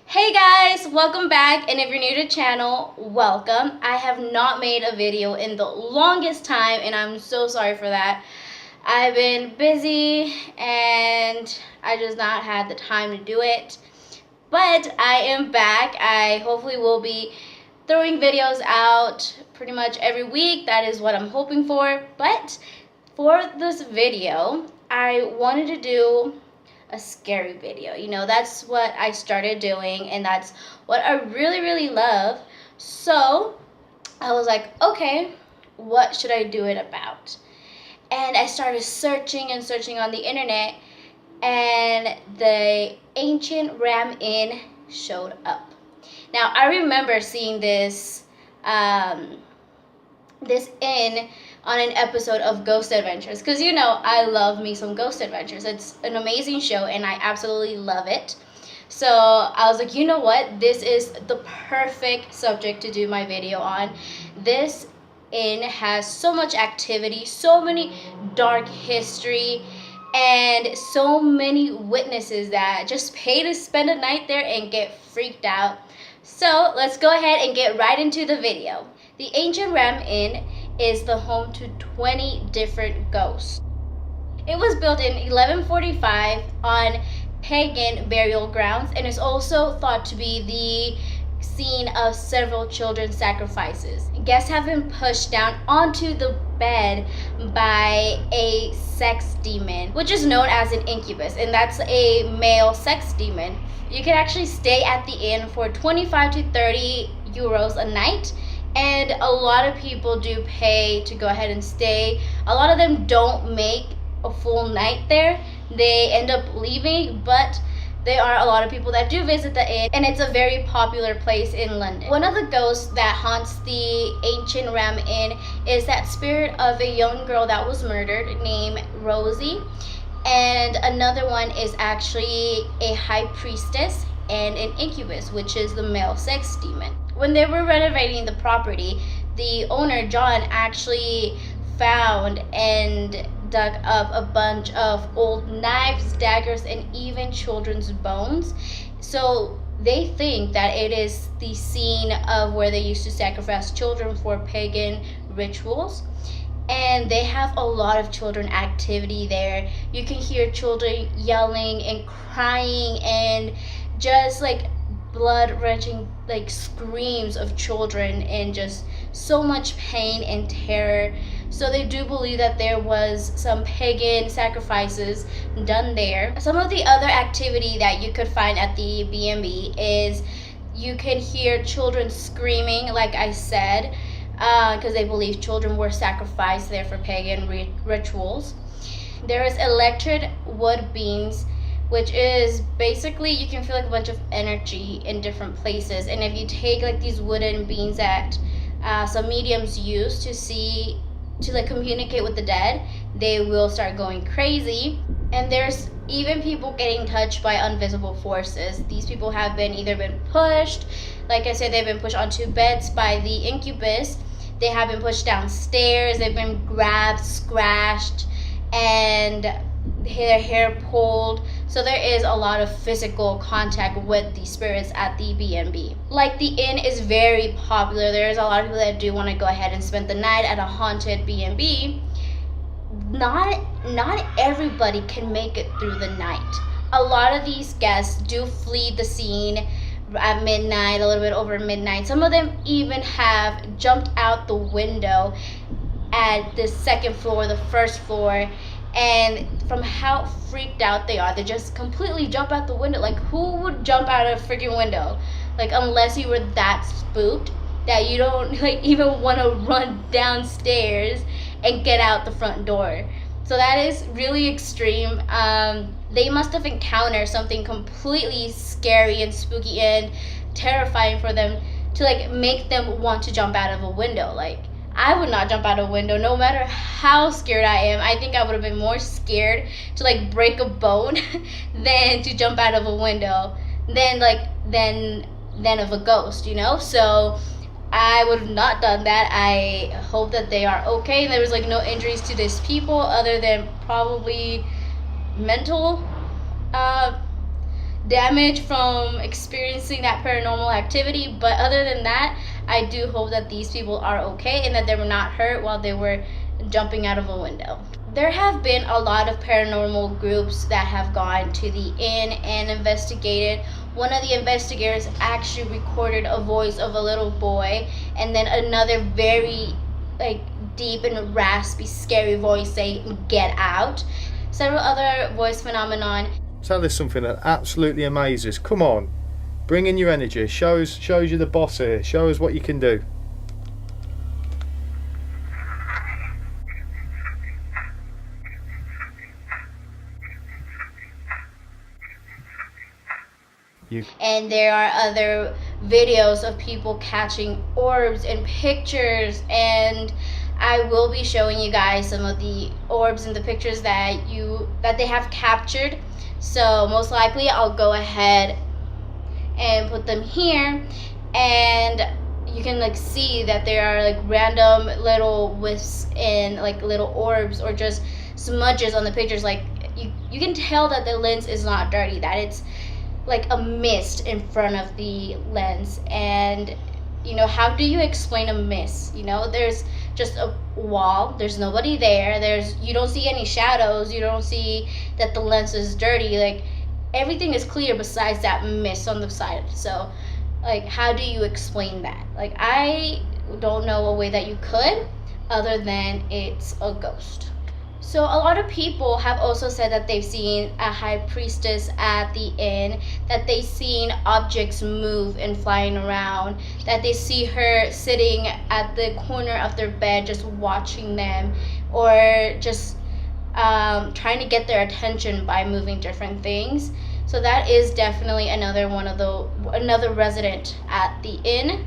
Hey guys, welcome back, and if you're new to the channel, welcome. I have not made a video in the longest time and I'm so sorry for that. I've been busy and I just not had the time to do it. But I am back. I hopefully will be throwing videos out pretty much every week. That is what I'm hoping for. But for this video, I wanted to do a scary video. You know, that's what I started doing and that's what I really love. So I was like, okay, what should I do it about? And I started searching and searching on the internet, and the Aciente Ram Inn showed up. Now I remember seeing this inn on an episode of Ghost Adventures, because you know I love me some Ghost Adventures. It's an amazing show and I absolutely love it. So I was like, you know what, this is the perfect subject to do my video on. This inn has so much activity, so many dark history, and so many witnesses that just pay to spend a night there and get freaked out. So let's go ahead and get right into the video. The Aciente Ram Inn is the home to 20 different ghosts. It was built in 1145 on pagan burial grounds and is also thought to be the scene of several children's sacrifices. Guests have been pushed down onto the bed by a sex demon, which is known as an incubus, and that's a male sex demon. You can actually stay at the inn for 25 to 30 euros a night, and a lot of people do pay to go ahead and stay. A lot of them don't make a full night there. They end up leaving, but there are a lot of people that do visit the inn, and it's a very popular place in London. One of the ghosts that haunts the Aciente Ram Inn is that spirit of a young girl that was murdered named Rosie, and another one is actually a high priestess and an incubus, which is the male sex demon. When they were renovating the property, the owner, John, actually found and dug up a bunch of old knives, daggers, and even children's bones. So they think that it is the scene of where they used to sacrifice children for pagan rituals. And they have a lot of children activity there. You can hear children yelling and crying and just like blood-wrenching like screams of children and just so much pain and terror. So they do believe that there was some pagan sacrifices done there. Some of the other activity that you could find at the B&B is you can hear children screaming, like I said, because they believe children were sacrificed there for pagan rituals. There is electric wood beams, which is basically you can feel like a bunch of energy in different places. And if you take like these wooden beams that some mediums use to like communicate with the dead, they will start going crazy. And there's even people getting touched by invisible forces. These people have been either been pushed, like I said, they've been pushed onto beds by the incubus. They have been pushed downstairs. They've been grabbed, scratched, and their hair pulled. So there is a lot of physical contact with the spirits at the B&B. Like, the inn is very popular. There's a lot of people that do want to go ahead and spend the night at a haunted B&B. Not everybody can make it through the night. A lot of these guests do flee the scene at midnight, a little bit over midnight. Some of them even have jumped out the window at the second floor, the first floor, and from how freaked out they are, they just completely jump out the window. Like, who would jump out of a freaking window? Like, unless you were that spooked that you don't like even want to run downstairs and get out the front door. So that is really extreme. They must have encountered something completely scary and spooky and terrifying for them to like make them want to jump out of a window. Like, I would not jump out of a window no matter how scared I am. I think I would have been more scared to like break a bone than to jump out of a window than of a ghost, you know? So I would have not done that. I hope that they are okay. There was like no injuries to these people other than probably mental damage from experiencing that paranormal activity, but other than that, I do hope that these people are okay and that they were not hurt while they were jumping out of a window. There have been a lot of paranormal groups that have gone to the inn and investigated. One of the investigators actually recorded a voice of a little boy, and then another very deep and raspy, scary voice saying, "Get out." Several other voice phenomenon. Tell us something that absolutely amazes. Come on, bring in your energy. Shows you the boss here. Show us what you can do. And there are other videos of people catching orbs and pictures, and I will be showing you guys some of the orbs and the pictures that they have captured. So most likely I'll go ahead and put them here, and you can see that there are random little wisps and little orbs or just smudges on the pictures. You can tell that the lens is not dirty, that it's a mist in front of the lens. And how do you explain a mist? There's just a wall, there's nobody there, you don't see any shadows, you don't see that the lens is dirty, everything is clear besides that mist on the side. So how do you explain that? I don't know a way that you could, other than it's a ghost. So a lot of people have also said that they've seen a high priestess at the inn, that they've seen objects move and flying around, that they see her sitting at the corner of their bed just watching them, or just trying to get their attention by moving different things. So that is definitely another resident at the inn.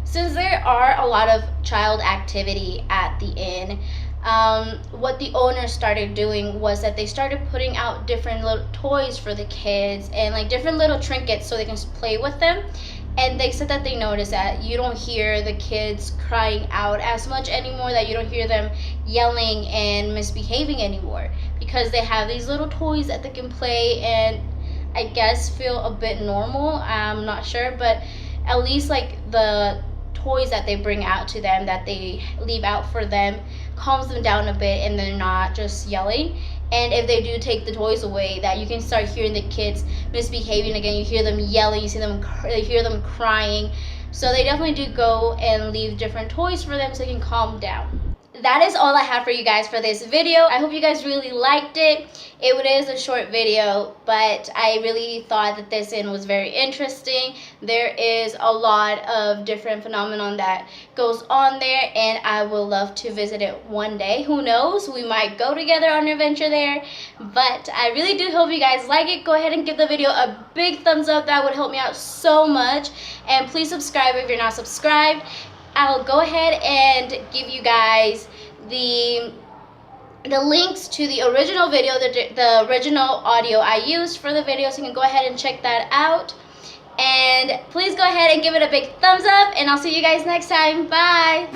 Since there are a lot of child activity at the inn, what the owners started doing was that they started putting out different little toys for the kids and different little trinkets so they can play with them. And they said that they noticed that you don't hear the kids crying out as much anymore, that you don't hear them yelling and misbehaving anymore, because they have these little toys that they can play and I guess feel a bit normal. I'm not sure, but at least the toys that they bring out to them, that they leave out for them, calms them down a bit and they're not just yelling. And if they do take the toys away, that you can start hearing the kids misbehaving again. You hear them yelling, you hear them crying. So they definitely do go and leave different toys for them so they can calm down. That is all I have for you guys for this video. I hope you guys really liked it. It is a short video, but I really thought that this inn was very interesting. There is a lot of different phenomenon that goes on there, and I would love to visit it one day. Who knows? We might go together on an adventure there. But I really do hope you guys like it. Go ahead and give the video a big thumbs up. That would help me out so much. And please subscribe if you're not subscribed. I'll go ahead and give you guys the links to the original video, the original audio I used for the video, so you can go ahead and check that out. And please go ahead and give it a big thumbs up, and I'll see you guys next time. Bye!